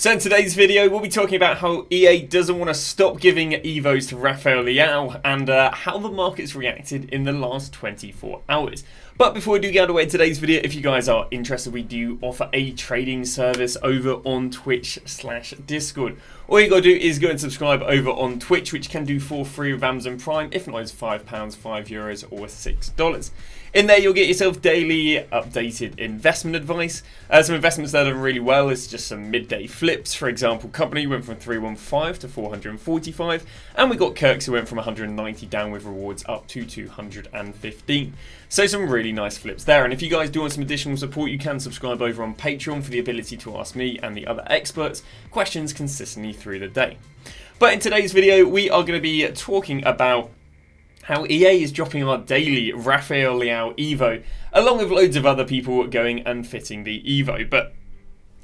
So in today's video, we'll be talking about how EA doesn't want to stop giving Evos to Rafael Leao and how the market's reacted in the last 24 hours. But before we do get underway in today's video, if you guys are interested, we do offer a trading service over on Twitch/Discord. All you gotta do is go and subscribe over on Twitch, which you can do for free with Amazon Prime. If not, it's £5, €5, or $6. In there, you'll get yourself daily updated investment advice. Some investments that are done really well is just some midday flips. For example, Company went from 315 to 445, and we got Kirks who went from 190 down with rewards up to 215. So some really nice flips there. And if you guys do want some additional support, you can subscribe over on Patreon for the ability to ask me and the other experts questions consistently through the day. But in today's video, we are going to be talking about how EA is dropping our daily Rafael Leao Evo, along with loads of other people going and fitting the Evo. But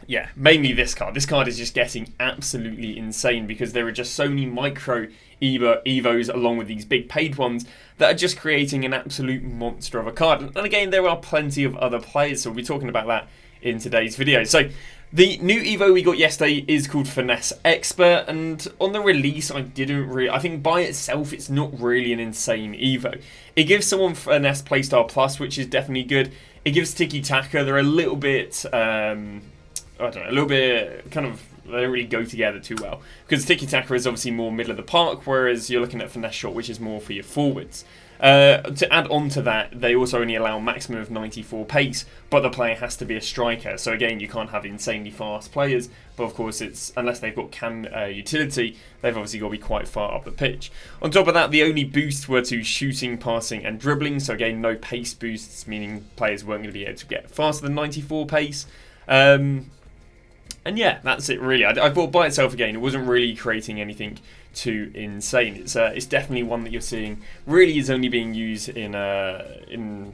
yeah, mainly this card. This card is just getting absolutely insane because there are just so many micro Evos along with these big paid ones that are just creating an absolute monster of a card. And again, there are plenty of other players, so we'll be talking about that in today's video. So the new Evo we got yesterday is called Finesse Expert, and on the release I think by itself it's not really an insane Evo. It gives someone Finesse Playstyle Plus, which is definitely good. It gives Tiki Taka. They're a little bit, I don't know, a little bit kind of, they don't really go together too well. Because Tiki Taka is obviously more middle of the park, whereas you're looking at Finesse Shot, which is more for your forwards. To add on to that, they also only allow a maximum of 94 pace, but the player has to be a striker. So again, you can't have insanely fast players, but of course it's, unless they've got cam utility, they've obviously got to be quite far up the pitch. On top of that, the only boosts were to shooting, passing and dribbling. So again, no pace boosts, meaning players weren't going to be able to get faster than 94 pace. And yeah, that's it really. I thought by itself again, it wasn't really creating anything too insane. It's definitely one that you're seeing really is only being used in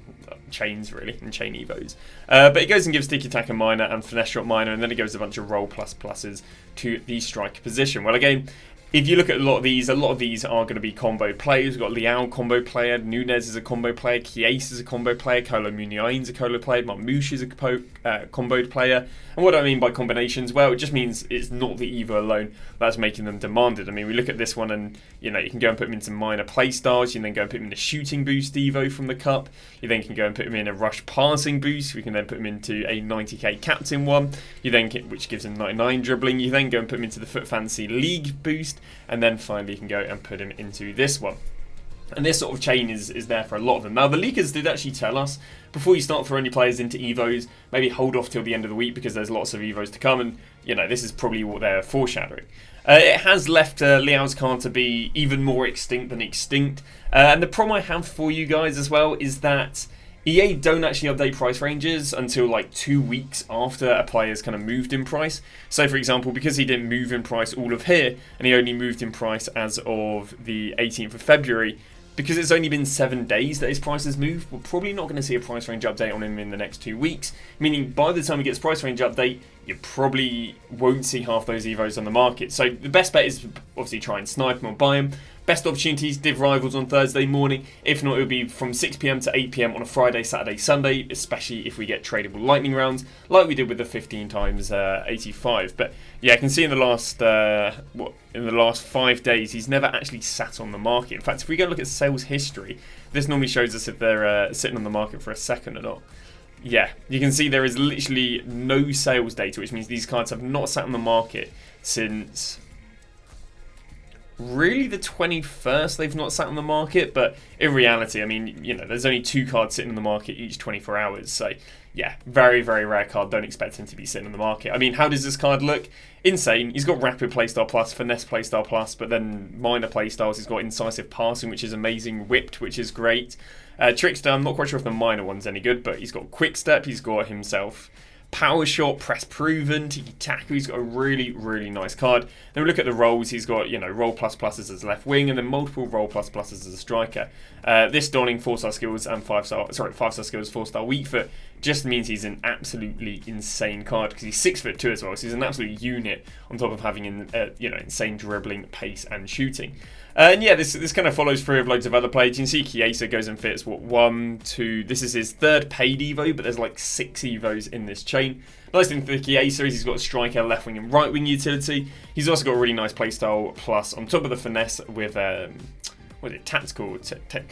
chains really, in chain evos. But it goes and gives Tiki Taka minor and Finesse Shot minor, and then it gives a bunch of roll pluses to the striker position. Well, again, if you look at a lot of these are going to be combo players. We've got Leao, combo player, Nunez is a combo player, Chiesa is a combo player, Kolo Muani is a combo player, Marmoush is a comboed player. And what do I mean by combinations? Well, it just means it's not the Evo alone that's making them demanded. I mean, we look at this one and, you know, you can go and put them into minor playstyles. You can then go and put them in a shooting boost Evo from the cup. You then can go and put them in a rush passing boost. We can then put them into a 90k captain one. You then which gives them 99 dribbling. You then go and put them into the Foot Fancy League boost. And then finally you can go and put them into this one. And this sort of chain is there for a lot of them. Now, the leakers did actually tell us, before you start throwing your players into Evos, maybe hold off till the end of the week because there's lots of Evos to come, and, you know, this is probably what they're foreshadowing. It has left Leao's card to be even more extinct than extinct. And the problem I have for you guys as well is that EA don't actually update price ranges until like 2 weeks after a player's kind of moved in price. So for example, because he didn't move in price all of here, and he only moved in price as of the 18th of February, because it's only been 7 days that his price has moved, we're probably not going to see a price range update on him in the next 2 weeks. Meaning by the time he gets price range update, you probably won't see half those Evos on the market. So the best bet is obviously try and snipe them or buy them. Best opportunities, Div Rivals on Thursday morning. If not, it will be from 6 PM to 8 PM on a Friday, Saturday, Sunday, especially if we get tradable lightning rounds, like we did with the 15 times 85. But yeah, I can see in the last 5 days, he's never actually sat on the market. In fact, if we go look at sales history, this normally shows us if they're sitting on the market for a second or not. Yeah, you can see there is literally no sales data, which means these cards have not sat on the market since really the 21st. They've not sat on the market, but in reality, I mean, you know, there's only 2 cards sitting on the market each 24 hours. So yeah, very, very rare card. Don't expect him to be sitting on the market. I mean, how does this card look? Insane. He's got Rapid Playstyle Plus, Finesse Playstyle Plus, but then minor playstyles. He's got Incisive Passing, which is amazing, Whipped, which is great. Trickster, I'm not quite sure if the minor one's any good, but he's got Quick Step, he's got himself Power Shot, Press Proven, Tiki Taka. He's got a really, really nice card. Then we look at the rolls. He's got, you know, roll plus pluses as left wing, and then multiple roll plus pluses as a striker. This donning 4-star skills and 5-star skills, 4-star weak foot just means he's an absolutely insane card because he's 6'2" as well. So he's an absolute unit on top of having insane dribbling, pace, and shooting. And yeah, this kind of follows through of loads of other players. You can see Chiesa goes and fits, 1, 2... This is his 3rd paid Evo, but there's like 6 Evos in this chain. insane. Nice thing for Chiesa is he's got a striker, left wing and right wing utility. He's also got a really nice playstyle plus on top of the finesse with what is it, tactical,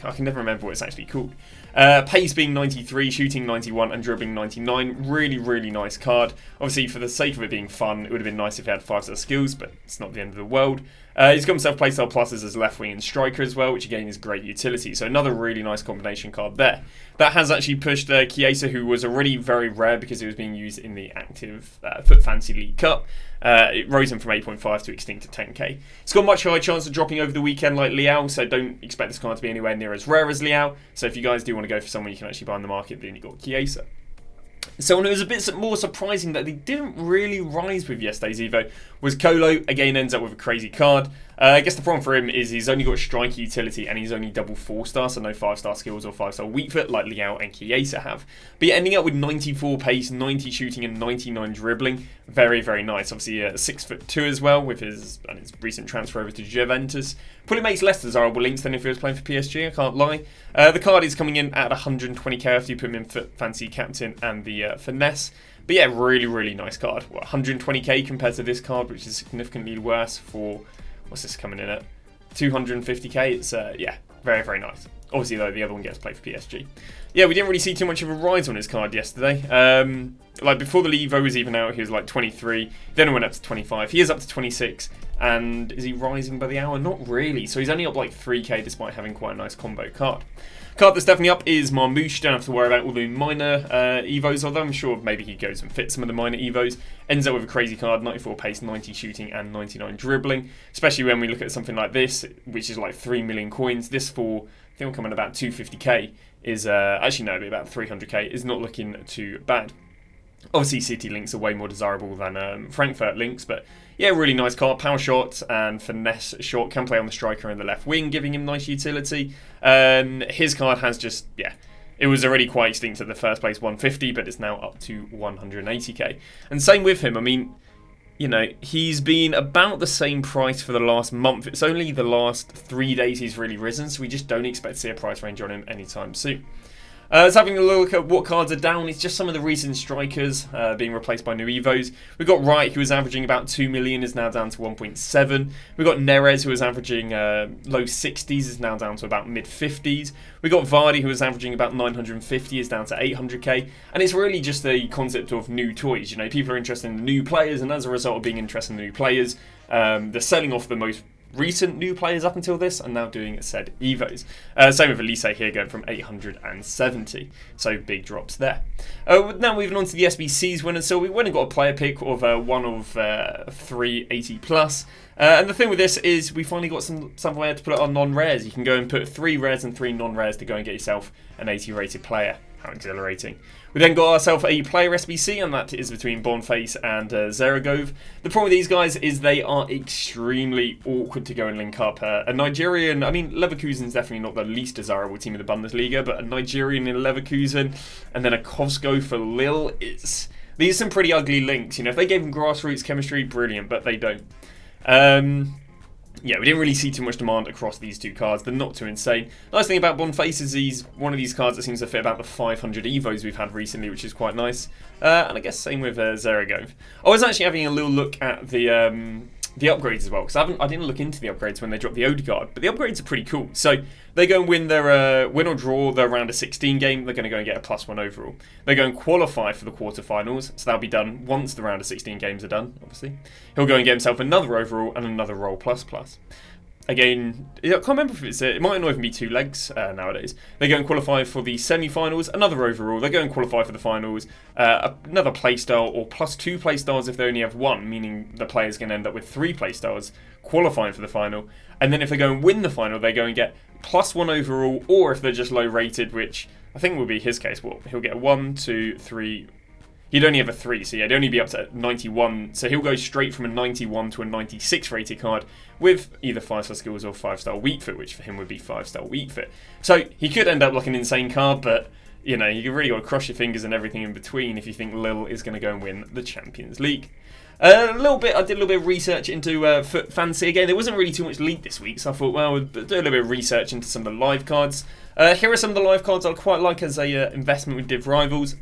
I can never remember what it's actually called. Pace being 93, shooting 91 and dribbling 99. Really, really nice card. Obviously, for the sake of it being fun, it would have been nice if he had 5-star skills, but it's not the end of the world. He's got himself playstyle pluses as left wing and striker as well, which again is great utility. So another really nice combination card there. That has actually pushed Chiesa, who was already very rare because he was being used in the active Foot Fancy League Cup. It rose him from 8.5 to extinct to 10k. It's got a much higher chance of dropping over the weekend like Leao, so don't expect this card to be anywhere near as rare as Leao. So if you guys do want to go for someone you can actually buy on the market, then you've got Chiesa. Someone who was a bit more surprising that they didn't really rise with yesterday's Evo was Kolo. Again, ends up with a crazy card. I guess the problem for him is he's only got striker utility and he's only double 4-star, so no 5-star skills or 5-star weak foot like Leao and Chiesa have. But you're ending up with 94 pace, 90 shooting and 99 dribbling. Very, very nice. Obviously 6'2" as well with his recent transfer over to Juventus. Probably makes less desirable links than if he was playing for PSG, I can't lie. The card is coming in at 120k after you put him in Foot Fancy Captain and the finesse. But yeah, really, really nice card. 120k compared to this card, which is significantly worse for... What's this coming in at? 250k. It's, yeah, very, very nice. Obviously, though, the other one gets played for PSG. Yeah, we didn't really see too much of a rise on his card yesterday. Like, before the Evo was even out, he was like 23. Then it went up to 25. He is up to 26. And is he rising by the hour? Not really. So he's only up like 3k despite having quite a nice combo card. Card that's definitely up is Marmoush. Don't have to worry about all the minor Evos, although I'm sure maybe he goes and fits some of the minor Evos. Ends up with a crazy card, 94 pace, 90 shooting and 99 dribbling. Especially when we look at something like this, which is like 3 million coins. This for, I think will come in about 250k, is, actually no, it'll be about 300k, is not looking too bad. Obviously, City links are way more desirable than Frankfurt links, but yeah, really nice card. Power shot and finesse shot. Can play on the striker and the left wing, giving him nice utility. His card has just, yeah, it was already quite extinct at the first place, 150, but it's now up to 180k. And same with him. I mean, you know, he's been about the same price for the last month. It's only the last 3 days he's really risen, so we just don't expect to see a price range on him anytime soon. Let's having a look at what cards are down. It's just some of the recent strikers being replaced by new Evos. We've got Wright, who was averaging about 2 million, is now down to 1.7. We've got Neres, who was averaging low 60s, is now down to about mid 50s. We've got Vardy, who was averaging about 950, is down to 800k. And it's really just a concept of new toys. You know, people are interested in new players, and as a result of being interested in new players, they're selling off the most recent new players up until this and now doing said Evos. Same with Elise here, going from 870. So big drops there. Now moving on to the SBCs winners. So we went and got a player pick of one of 380 plus. And the thing with this is we finally got somewhere to put it on non-rares. You can go and put 3 rares and 3 non-rares to go and get yourself an 80 rated player. How exhilarating. We then got ourselves a player SBC, and that is between Boniface and Zeragov. The problem with these guys is they are extremely awkward to go and link up. A Nigerian, I mean, Leverkusen's definitely not the least desirable team in the Bundesliga, but a Nigerian in Leverkusen and then a Kovsko for Lille, these are some pretty ugly links. You know, if they gave them grassroots chemistry, brilliant, but they don't. Yeah, we didn't really see too much demand across these two cards. They're not too insane. Nice thing about Boniface is he's one of these cards that seems to fit about the 500 Evos we've had recently, which is quite nice. And I guess same with Zeragov. I was actually having a little look at the upgrades as well, because I didn't look into the upgrades when they dropped the Odegaard, but the upgrades are pretty cool. So they go and win their win or draw their round of 16 game. They're going to go and get a +1 overall. They go and qualify for the quarterfinals, so that'll be done once the round of 16 games are done. Obviously, he'll go and get himself another overall and another roll ++. Again, I can't remember if it might not even be 2 legs nowadays. They go and qualify for the semi-finals, another overall. They go and qualify for the finals, another playstyle, or +2 playstyles if they only have 1, meaning the player's going to end up with 3 playstyles qualifying for the final. And then if they go and win the final, they go and get +1 overall, or if they're just low rated, which I think will be his case, well, he'll get 1, 2, 3. He'd only have a 3, so yeah, he'd only be up to 91. So he'll go straight from a 91 to a 96 rated card with either 5-star skills or 5-star weak foot, which for him would be 5-star weak foot. So he could end up like an insane card, but you know, you really got to cross your fingers and everything in between if you think Lille is going to go and win the Champions League. I did a little bit of research into Foot Fancy. Again, there wasn't really too much leaked this week, so I thought, well, we'll do a little bit of research into some of the live cards. Here are some of the live cards I quite like as a investment with Div Rivals.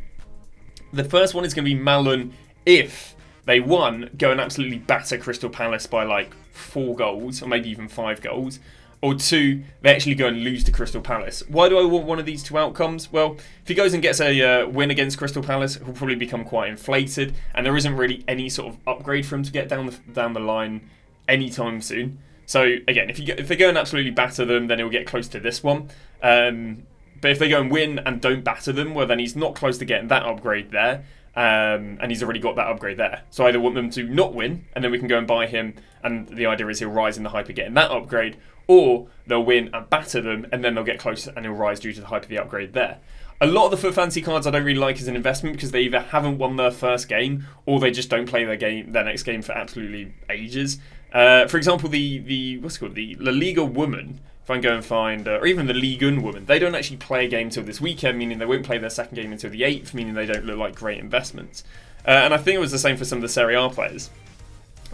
The first one is going to be Malun if they, one, go and absolutely batter Crystal Palace by like 4 goals, or maybe even 5 goals, or 2, they actually go and lose to Crystal Palace. Why do I want one of these 2 outcomes? Well, if he goes and gets a win against Crystal Palace, he'll probably become quite inflated, and there isn't really any sort of upgrade for him to get down the line anytime soon. So again, if they go and absolutely batter them, then he'll get close to this one. But if they go and win and don't batter them, well, then he's not close to getting that upgrade there. And he's already got that upgrade there. So I either want them to not win, and then we can go and buy him, and the idea is he'll rise in the hype of getting that upgrade, or they'll win and batter them, and then they'll get close and he'll rise due to the hype of the upgrade there. A lot of the FUT Fantasy cards I don't really like as an investment because they either haven't won their first game, or they just don't play their next game for absolutely ages. For example, the La Liga Woman, if I can go and find, or even the Ligue 1 Woman, they don't actually play a game till this weekend, meaning they won't play their second game until the 8th, meaning they don't look like great investments. And I think it was the same for some of the Serie A players.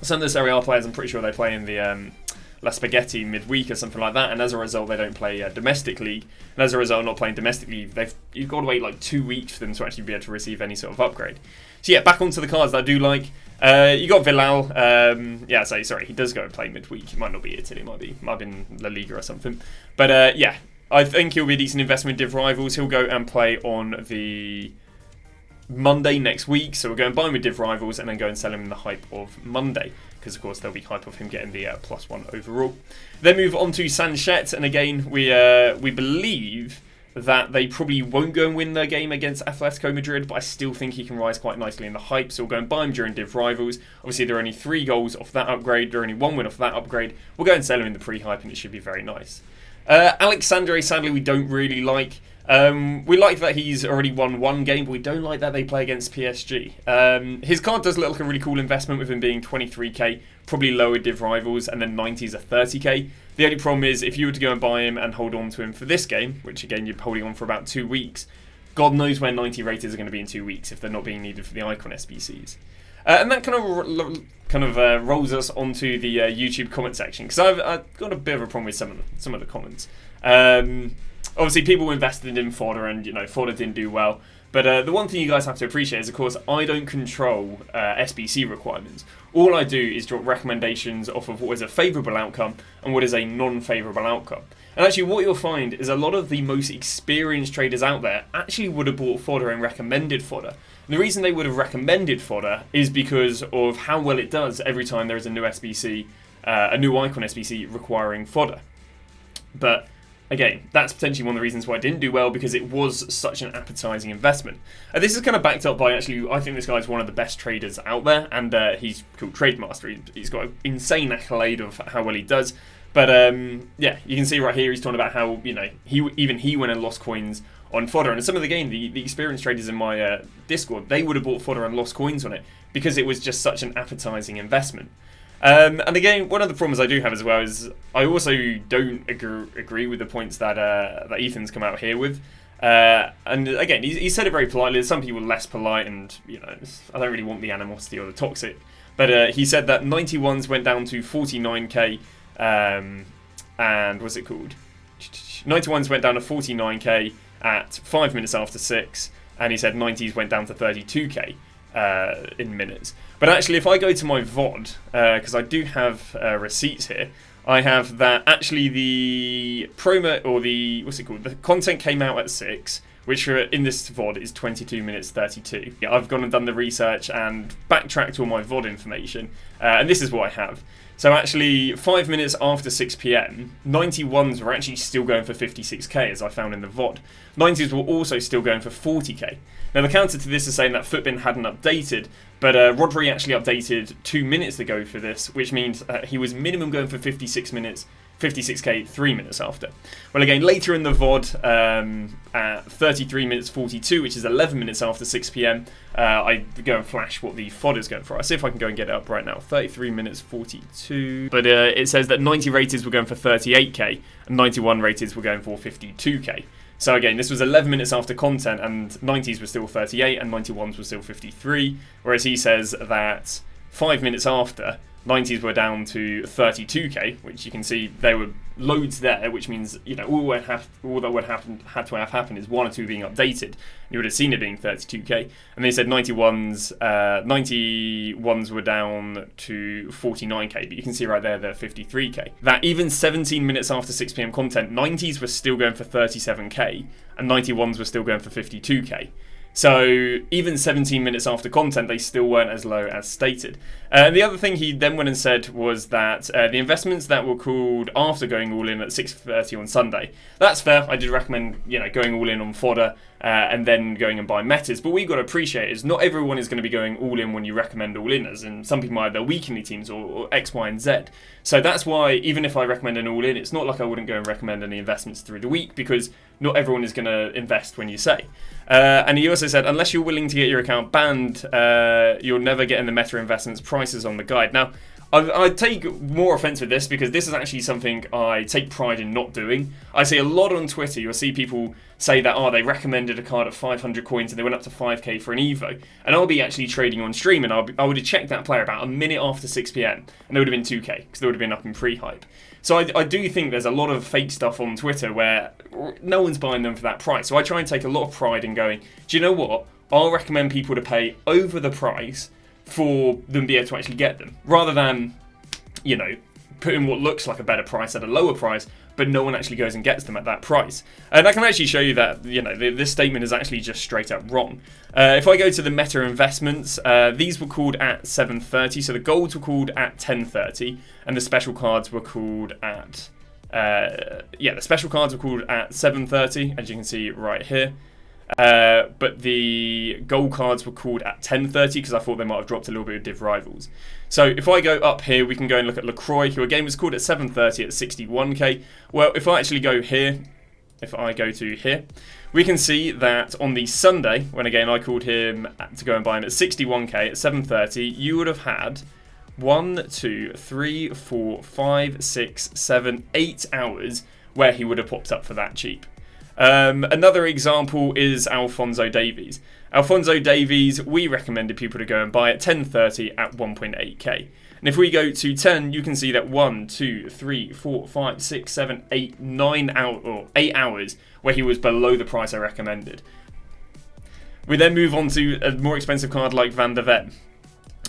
Some of the Serie A players, I'm pretty sure they play in the La Spaghetti midweek or something like that, and as a result they don't play domestic league, and as a result not playing domestic league, you've got to wait like 2 weeks for them to actually be able to receive any sort of upgrade. So yeah, back onto the cards that I do like. You got Vilal. Sorry, he does go and play midweek. He might not be Italy, might have been La Liga or something. But yeah, I think he'll be a decent investment in Div Rivals. He'll go and play on the Monday next week, so we'll go and buy him with Div Rivals and then go and sell him in the hype of Monday, because of course there'll be hype of him getting the +1 overall. Then move on to Sanchez, and again we believe that they probably won't go and win their game against Atletico Madrid, but I still think he can rise quite nicely in the hype, so we'll go and buy him during Div Rivals. Obviously there are only 3 goals off that upgrade, there are only 1 win off that upgrade. We'll go and sell him in the pre-hype and it should be very nice. Alexandre, sadly we don't really like. We like that he's already won 1 game, but we don't like that they play against PSG. His card does look like a really cool investment with him being 23k, probably lower Div Rivals, and then 90s are 30k. The only problem is if you were to go and buy him and hold on to him for this game, which again you're holding on for about 2 weeks, God knows where 90 raters are going to be in 2 weeks if they're not being needed for the Icon SBCs. And that kind of rolls us onto the YouTube comment section, because I've got a bit of a problem with some of the comments. Obviously, people invested in fodder, and fodder didn't do well. But the one thing you guys have to appreciate is, of course, I don't control SBC requirements. All I do is drop recommendations off of what is a favourable outcome and what is a non-favourable outcome. And actually, what you'll find is a lot of the most experienced traders out there actually would have bought fodder and recommended fodder. And the reason they would have recommended fodder is because of how well it does every time there is a new SBC, a new Icon SBC requiring fodder. But again, that's potentially one of the reasons why it didn't do well, because it was such an appetizing investment. This is kind of backed up by, actually, I think this guy's one of the best traders out there, and he's called Trademaster. He's got an insane accolade of how well he does. But yeah, you can see right here he's talking about how he went and lost coins on fodder, and some of the experienced traders in my Discord, they would have bought fodder and lost coins on it because it was just such an appetizing investment. And again, one of the problems I do have as well is I also don't agree with the points that Ethan's come out here with. And again, he said it very politely. There's some people less polite, and I don't really want the animosity or the toxic. But he said that 91s went down to 49k, and what's it called? 91s went down to 49k at 5 minutes after 6, and he said 90s went down to 32k in minutes. But actually, if I go to my VOD, because I do have receipts here, I have that actually the promo, or the content came out at 6, which in this VOD is 22 minutes 32. Yeah, I've gone and done the research and backtracked all my VOD information, and this is what I have. So actually, 5 minutes after 6 PM, 91s were actually still going for 56k, as I found in the VOD. 90s were also still going for 40k. Now the counter to this is saying that Futbin hadn't updated, but Rodri actually updated 2 minutes ago for this, which means he was minimum going for 56k 3 minutes after. Well, again, later in the VOD, at 33 minutes 42, which is 11 minutes after 6 PM, I go and flash what the FOD is going for. I'll see if I can go and get it up right now. 33 minutes 42. But it says that 90 rateds were going for 38k, and 91 rateds were going for 52k. So again, this was 11 minutes after content, and 90s were still 38, and 91s were still 53, whereas he says that 5 minutes after, 90s were down to 32k, which you can see there were loads there, which means, you know, all that would had to have happened is one or two being updated. You would have seen it being 32k, and they said 91s were down to 49k, but you can see right there they're 53k. That even 17 minutes after 6 p.m. content, 90s were still going for 37k, and 91s were still going for 52k. So even 17 minutes after content, they still weren't as low as stated. And the other thing he then went and said was that the investments that were called after going all in at 6:30 on Sunday, that's fair. I did recommend, you know, going all in on fodder and then going and buying metas. But what you've got to appreciate is not everyone is going to be going all in when you recommend all inners, and some people might have their weekly teams or X, Y, and Z. So that's why even if I recommend an all in, it's not like I wouldn't go and recommend any investments through the week, because not everyone is going to invest when you say. And he also said, unless you're willing to get your account banned, you'll never get in the meta investments prices on the guide. Now, I take more offense with this because this is actually something I take pride in not doing. I see a lot on Twitter, you'll see people say that, oh, they recommended a card at 500 coins and they went up to 5k for an Evo. And I'll be actually trading on stream, and I would have checked that player about a minute after 6 p.m. and it would have been 2k because they would have been up in pre-hype. So I do think there's a lot of fake stuff on Twitter where no one's buying them for that price. So I try and take a lot of pride in going, do you know what? I'll recommend people to pay over the price for them to be able to actually get them, rather than, you know, putting what looks like a better price at a lower price, but no one actually goes and gets them at that price. And I can actually show you that, you know, this statement is actually just straight up wrong. If I go to the meta investments, these were called at 7:30, so the golds were called at 10:30, and the special cards were called at, the special cards were called at 7:30, as you can see right here. But the gold cards were called at 10:30 because I thought they might have dropped a little bit of Div Rivals. So if I go up here, we can go and look at LaCroix, who again was called at 7:30 at 61k. Well, if I actually go here, we can see that on the Sunday, when again I called him to go and buy him at 61k at 7:30, you would have had 1, 2, 3, 4, 5, 6, 7, 8 hours where he would have popped up for that cheap. Another example is Alphonso Davies. Alphonso Davies, we recommended people to go and buy at 10:30 at 1.8k. And if we go to 10, you can see that 1, 2, 3, 4, 5, 6, 7, 8, 9 8 hours where he was below the price I recommended. We then move on to a more expensive card like Van der Ven.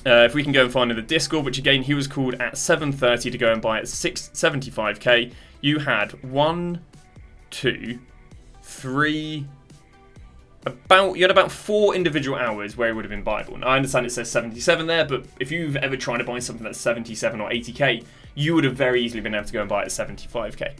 If we can go and find in the Discord, which again he was called at 7:30 to go and buy at 75k, you had 1, 2, 3, you had about 4 individual hours where it would have been buyable. Now I understand it says 77 there, but if you've ever tried to buy something that's 77 or 80k, you would have very easily been able to go and buy it at 75k.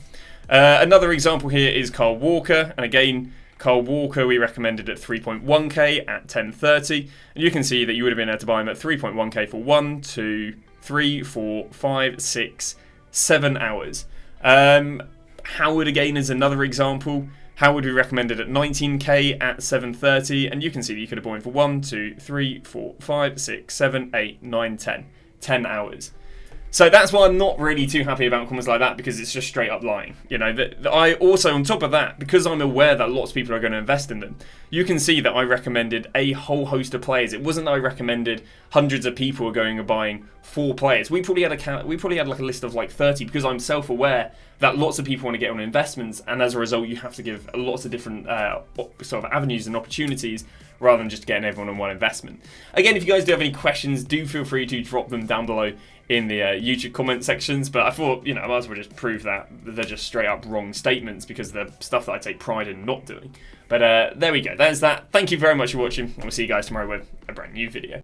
Another example here is Carl Walker, and again, Carl Walker we recommended at 3.1k at 10:30, and you can see that you would have been able to buy him at 3.1k for 1, 2, 3, 4, 5, 6, 7 hours. Howard again is another example. Howard we recommended at 19k at 7:30, and you can see that you could have bought him for 1, 2, 3, 4, 5, 6, 7, 8, 9, 10. 10 hours. So that's why I'm not really too happy about comments like that, because it's just straight up lying. You know, I also, on top of that, because I'm aware that lots of people are going to invest in them, you can see that I recommended a whole host of players. It wasn't that I recommended hundreds of people are going and buying 4 players. We probably had like a list of like 30, because I'm self-aware that lots of people want to get on investments, and as a result, you have to give lots of different sort of avenues and opportunities, rather than just getting everyone on one investment. Again, if you guys do have any questions, do feel free to drop them down below in the YouTube comment sections, but I thought, you know, I might as well just prove that they're just straight up wrong statements, because they're stuff that I take pride in not doing. But there we go, there's that. Thank you very much for watching, and we'll see you guys tomorrow with a brand new video.